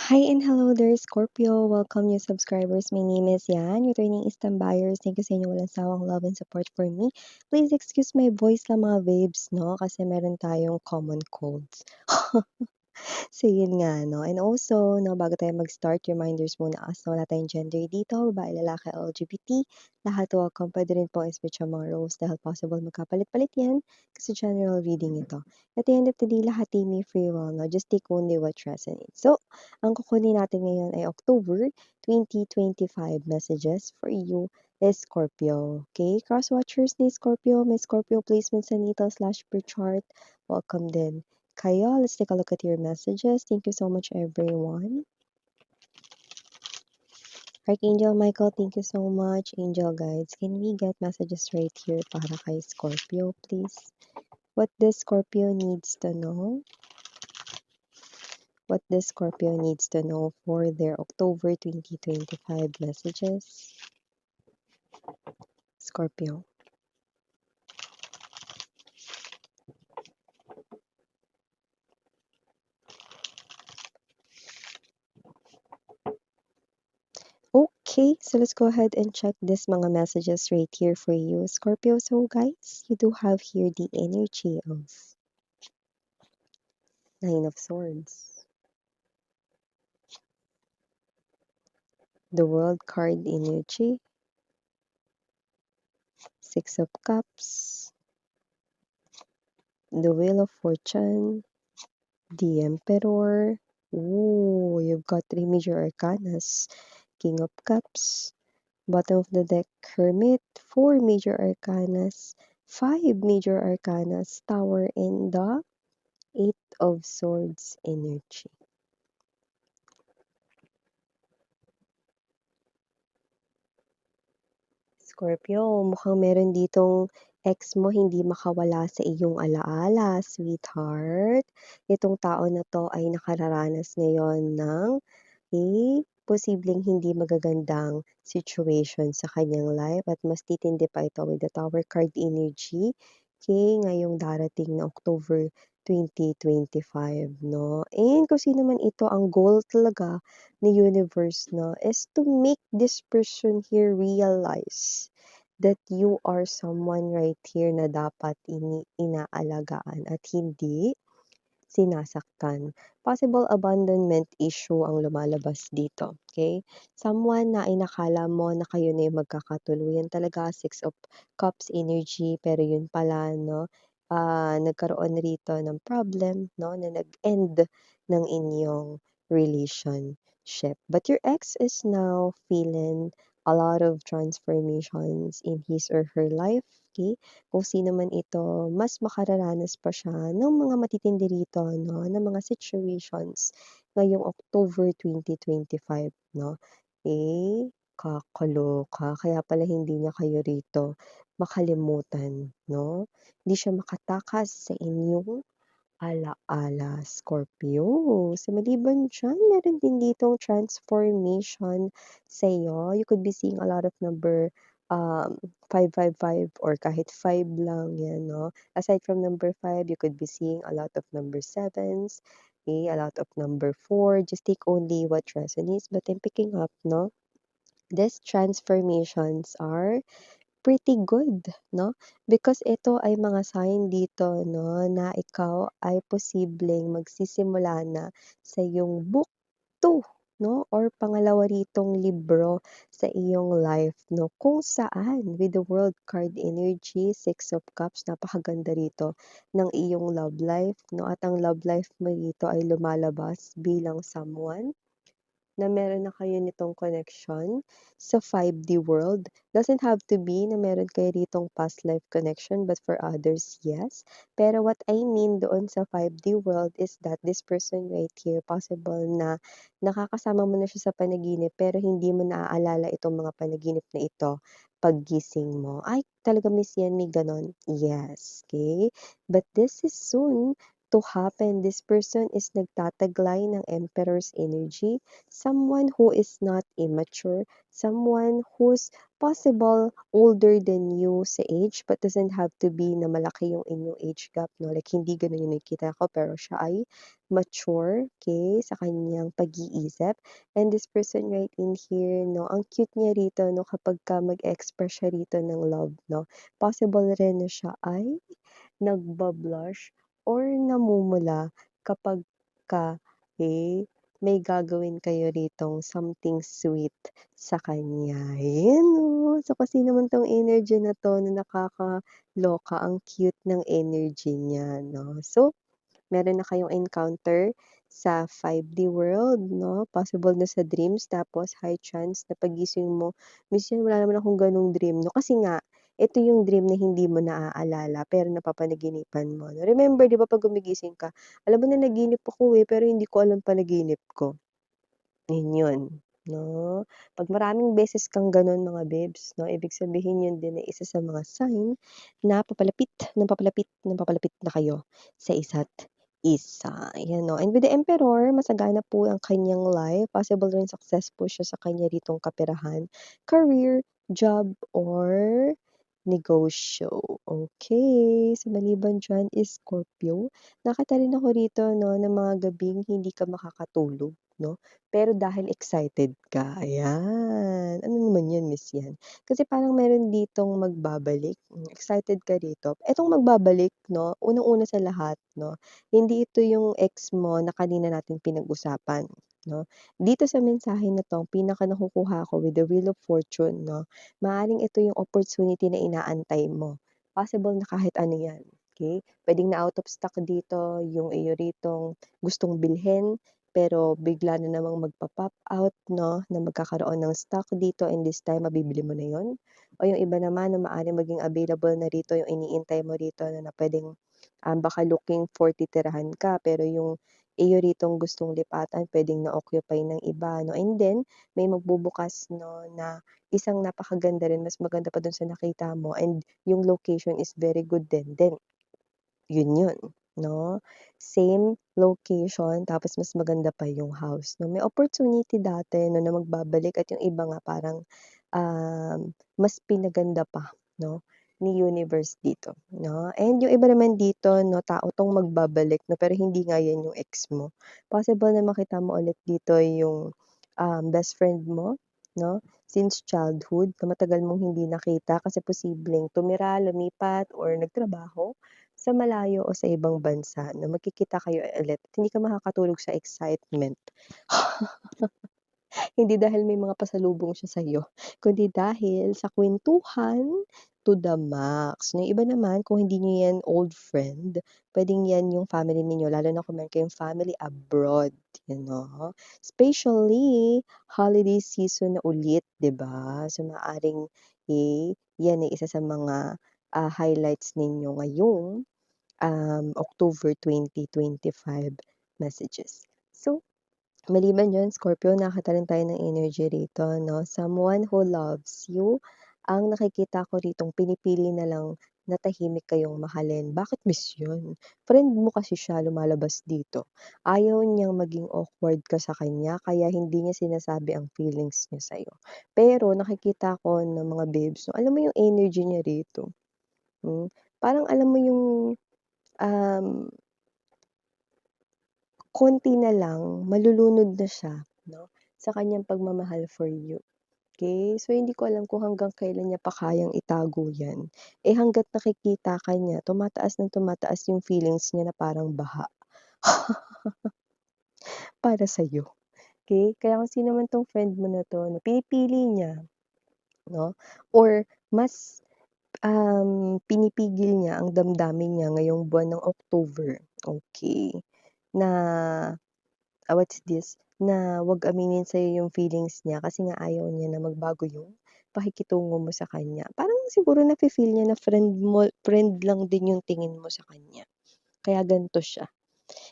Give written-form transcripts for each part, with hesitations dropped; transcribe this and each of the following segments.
Hi and hello there, Scorpio. Welcome new subscribers. My name is Yan, returning Eastern buyers. Thank you sa inyo walang sawang love and support for me. Please excuse my voice lang mga babes, no? Kasi meron tayong common colds. So, yun nga, no? And also, no, bago tayo mag-start, reminders muna as na wala tayong gender dito, babae, lalaki, LGBT, lahat welcome. Pwede rin pong i-switch ang mga roles dahil possible magkapalit-palit yan kasi general reading ito. At the end of the day, lahat may free will, no? Just take only what resonates. So, ang kukunin natin ngayon ay October 2025 messages for you is Scorpio. Okay? Cross-watchers ni Scorpio, may Scorpio placements sa natal/per chart. Welcome din. Kaya, let's take a look at your messages. Thank you so much, everyone. Archangel Michael, thank you so much. Angel guides, can we get messages right here para kay Scorpio, please? What does Scorpio needs to know? What does Scorpio needs to know for their October 2025 messages? Scorpio. Okay, so let's go ahead and check this mga messages right here for you, Scorpio. So guys, you do have here the energy of Nine of Swords, the World card energy, Six of Cups, the Wheel of Fortune, the Emperor. Ooh, you've got three major arcanas, King of Cups, bottom of the deck, Hermit, four major arcanas, five major arcanas, Tower, and the Eight of Swords energy. Scorpio, mukhang meron ditong ex mo hindi makawala sa iyong alaala, sweetheart. Itong tao na to ay nakararanas ngayon ng posibleng hindi magagandang situation sa kanyang life at mas titindi pa ito with the Tower card energy ngayong darating na October 2025, no? And kung sino man ito, ang goal talaga ni universe, no, is to make this person here realize that you are someone right here na dapat inaalagaan at hindi sinasaktan. Possible abandonment issue ang lumalabas dito, okay? Someone na inakala mo na kayo na yung magkakatuluyan talaga, Six of Cups energy, pero yun pala, no, nagkaroon rito ng problem, no, na nag-end ng inyong relationship. But your ex is now feeling a lot of transformations in his or her life, okay? Kung sino man ito, mas makararanas pa siya ng mga matitindi rito, no, ng mga situations ngayong October 2025, no? Kakaloka. Kaya pala hindi niya kayo rito makalimutan, no? Hindi siya makatakas sa inyong ala-ala, Scorpio. So, maliban dyan, meron din ditong transformation sa'yo. You could be seeing a lot of number 555 or kahit 5 lang yan, no? Aside from number 5, you could be seeing a lot of number 7s, a lot of number 4. Just take only what resonates. But I'm picking up, no? These transformations are pretty good, no? Because ito ay mga sign dito, no, na ikaw ay posibleng magsisimula na sa iyong book 2, no, or pangalawa ritong libro sa iyong life, no, kung saan with the World card energy, Six of Cups, napakaganda rito ng iyong love life, no, at ang love life mo rito ay lumalabas bilang someone na meron na kayo nitong connection sa 5D world. Doesn't have to be na meron kayo ditong past life connection, but for others, yes. Pero what I mean doon sa 5D world is that this person right here, possible na nakakasama mo na siya sa panaginip, pero hindi mo naaalala itong mga panaginip na ito paggising mo. Ay, talaga miss yan, may ganon. Yes, okay? But this is soon to happen. This person is nagtataglay ng Emperor's energy, someone who is not immature, someone who's possible older than you sa age but doesn't have to be na malaki yung inyong age gap, no? Like, hindi gano'n yung nakikita ko, pero siya ay mature, okay, sa kanyang pag-iisip. And this person right in here, no, ang cute niya rito, no, kapagka mag-express siya rito ng love, no, possible rin na siya ay nagba-blush or namumula kapagka, eh, may gagawin kayo ritong something sweet sa kanya. Ayan, oh. So, kasi naman 'tong energy na 'to na nakakaloka, ang cute ng energy niya, 'no. So, meron na kayong encounter sa 5D world, 'no, possible na sa dreams, tapos high chance na paggising mo, minsan wala naman akong gano'ng dream, 'no, kasi nga ito yung dream na hindi mo naaalala pero napapanaginipan mo, 'no. Remember, 'di ba, 'pag gumigising ka, alam mo na naginip ako, pero hindi ko alam panaginip ko. Yun, 'no? 'Pag maraming beses kang gano'n mga babes, 'no, ibig sabihin yun din ay isa sa mga sign na papalapit ng papalapit ng papalapit na kayo sa isa't isa, ayan, 'no. And with the Emperor, masagana po ang kanyang life, possible rin successful siya sa kanya ritong kaperahan, career, job, or negosyo. Okay, so maliban diyan is Scorpio, nakita rin ako rito, 'no, ng mga gabing hindi ka makakatulog, 'no? Pero dahil excited ka, ayan. Ano naman 'yan, miss 'yan. Kasi parang meron ditong magbabalik, excited ka rito. Etong magbabalik, 'no, unang-una sa lahat, 'no, hindi ito yung ex mo na kanina natin pinag-usapan, 'no. Dito sa mensahe na 'to, ang pinaka nakukuha ko with the Wheel of Fortune, 'no, maaaring ito yung opportunity na inaantay mo. Possible na kahit ano 'yan, okey? Puwedeng na out of stock dito yung iyo ritong gustong bilhin, pero bigla na namang magpa-pop out, 'no, na magkakaroon ng stock dito and this time mabibili mo na 'yun. O yung iba naman na maaaring maging available na rito yung iniintay mo rito na puwedeng, baka looking for titirahan ka pero yung iyo ritong gustong lipatan puwedeng na-occupy ng iba, 'no, and then may magbubukas, 'no, na isang napakaganda rin, mas maganda pa dun sa nakita mo, and yung location is very good din. Then yun, 'no? Same location tapos mas maganda pa yung house, 'no? May opportunity dati, 'no, na magbabalik at yung iba nga parang, mas pinaganda pa, 'no, ni universe dito, 'no? And yung iba naman dito, 'no, tao 'tong magbabalik, 'no, pero hindi nga yan yung ex mo. Possible na makita mo ulit dito yung, best friend mo, 'no, since childhood na matagal mong hindi nakita kasi posibleng tumira, lumipat, or nagtrabaho sa malayo o sa ibang bansa na magkikita kayo ulit at hindi ka makakatulog sa excitement. Hindi dahil may mga pasalubong siya sa'yo, kundi dahil sa kuwentuhan to the max. Na iba naman kung hindi niyo 'yan old friend, puwedeng 'yan yung family ninyo lalo na kung meron kayong family abroad, you know. Especially holiday season na ulit, 'di ba? So, maaaring, 'yan ay isa sa mga, highlights ninyo ngayong October 2025 messages. So, maliban diyan, Scorpio, nakakita rin tayo ng energy rito, 'no, someone who loves you. Ang nakikita ko ritong pinipili na lang na tahimik kayong mahalin. Bakit miss 'yun? Friend mo kasi siya, lumalabas dito. Ayaw niyang maging awkward ka sa kanya kaya hindi niya sinasabi ang feelings niya sa'yo. Pero nakikita ko ng mga babes, 'no, alam mo yung energy niya rito, parang alam mo yung, um konti na lang malulunod na siya, 'no, sa kaniyang pagmamahal for you, okey? So, hindi ko alam kung hanggang kailan niya pa kayang itago 'yan. Hangga't nakikita ka niya, tumataas ng tumataas yung feelings niya na parang baha para sa'yo, okey? Kaya kung sino man 'tong friend mo na 'to na pinipili niya, 'no, or mas, pinipigil niya ang damdamin niya ngayong buwan ng October, okey, na what's this, na 'wag aminin sa'yo yung feelings niya kasi nga ayaw niya na magbago yung pakikitungo mo sa kanya. Parang siguro nafi-feel niya na friend lang din yung tingin mo sa kanya, kaya gan'to siya.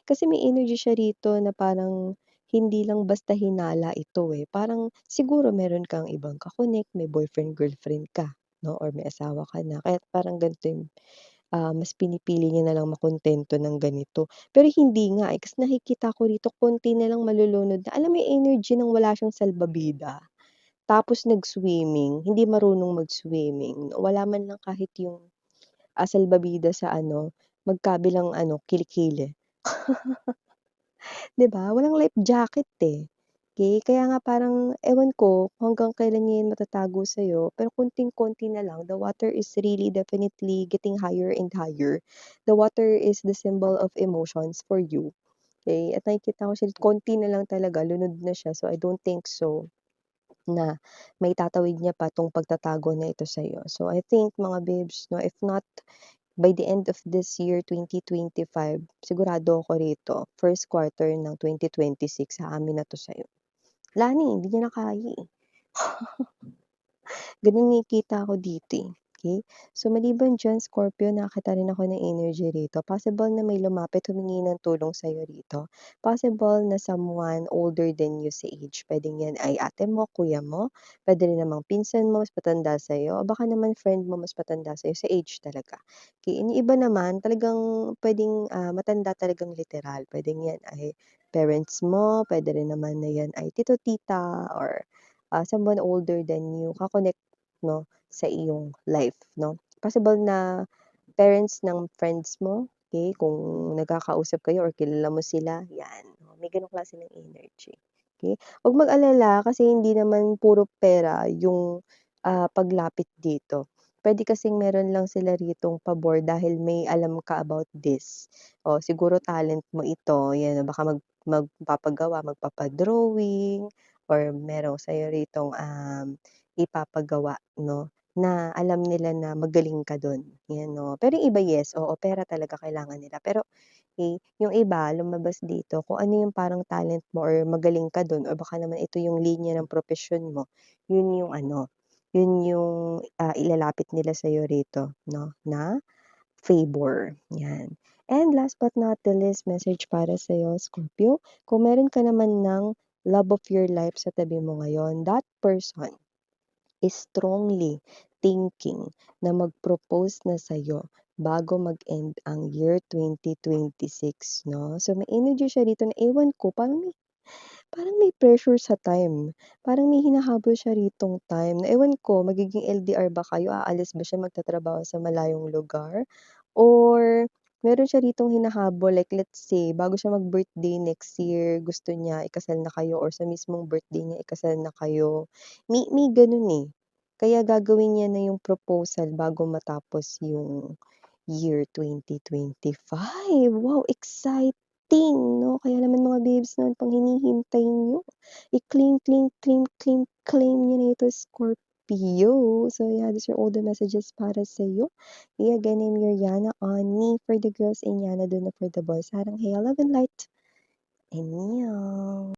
Kasi may energy siya rito na parang hindi lang basta hinala ito, parang siguro meron kang ibang ka-connect, may boyfriend, girlfriend ka, 'no, or may asawa ka na kaya parang gan'to yung mas pinipili niya na lang makuntento ng ganito. Pero hindi nga, kasi nakikita ko rito konti na lang malulunod na. Alam mo yung energy ng wala siyang salbabida, tapos nag-swimming, hindi marunong mag-swimming, wala man lang kahit yung, salbabida sa ano, magkabilang ano, kilikili. 'Di ba, walang life jacket, eh, okey. Kaya nga parang ewan ko kung hanggang kailan niya 'yan matatago sa'yo, pero konting-konti na lang. The water is really definitely getting higher and higher. The water is the symbol of emotions for you, okey, at nakikita ko siya konti na lang talaga lunod na siya. So, I don't think so na maitatawid niya pa 'tong pagtatago na ito sa'yo. So, I think mga babes 'no, if not by the end of this year 2025, sigurado ako rito first quarter ng 2026 aamin na 'to sa'yo. Wala na, eh, hindi niya na kaya, eh. Gano'n nakikita ko dito, eh, okey. So, maliban diyan Scorpio nakakita rin ako ng energy rito, possible na may lumapit humingi ng tulong sa'yo rito. Possible na someone older than you sa age, puwedeng 'yan ay ate mo, kuya mo, puwede rin namang pinsan mo mas matanda sa'yo o baka naman friend mo mas matanda sa'yo sa age talaga. Okey, yung iba naman talagang puwedeng, matanda talagang literal, puwedeng 'yan ay parents mo, puwede rin naman na 'yan ay tito, tita or, someone older than you ka-connect 'no, sa iyong life 'no. Possible na parents ng friends mo, okey, kung nagkakausap kayo or kilala mo sila, 'yan. May gano'ng klase ng energy, okey. 'Wag mag-alala kasi hindi naman puro pera yung, paglapit dito. Puwede kasing meron lang sila ritong pabor dahil may alam ka about this. O siguro talent mo ito, 'yan, baka magpapagawa, magpapa-drawing or meron sa'yo ritong, ipapagawa 'no, na alam nila na magaling ka dun, 'yan 'no. Pero yung iba yes, oo, pera talaga kailangan nila. Pero, yung iba lumabas dito kung ano yung parang talent mo or magaling ka dun or baka naman ito yung linya ng propesyon mo, yun yung ano, yun yung, ilalapit nila sa'yo rito 'no, na favor, 'yan. And last but not the least, message para sa'yo Scorpio, kung meron ka naman ng love of your life sa tabi mo ngayon, that person is strongly thinking na mag-propose na sa'yo bago mag-end ang year 2026 'no. So, may energy siya dito na ewan ko parang may pressure sa time, parang may hinahabol siya ritong time na ewan ko magiging LDR ba kayo, aalis ba siya magtatrabaho sa malayong lugar or meron siya ritong hinahabol like let's say bago siya mag-birthday next year gusto niya ikasal na kayo or sa mismong birthday niya ikasal na kayo. May gano'n, eh. Kaya gagawin niya na yung proposal bago matapos yung year 2025. Wow, exciting 'no? Kaya naman mga babes 'no, pang hinihintay niyo, i-claim, claim, claim, claim, claim niyo na ito Scorpio. So yeah, these are all the messages para sa'yo. Yeah, again, I'm Yuriana on me for the girls and Yana Duna for the boys. Sarang hey, love and light. And meow.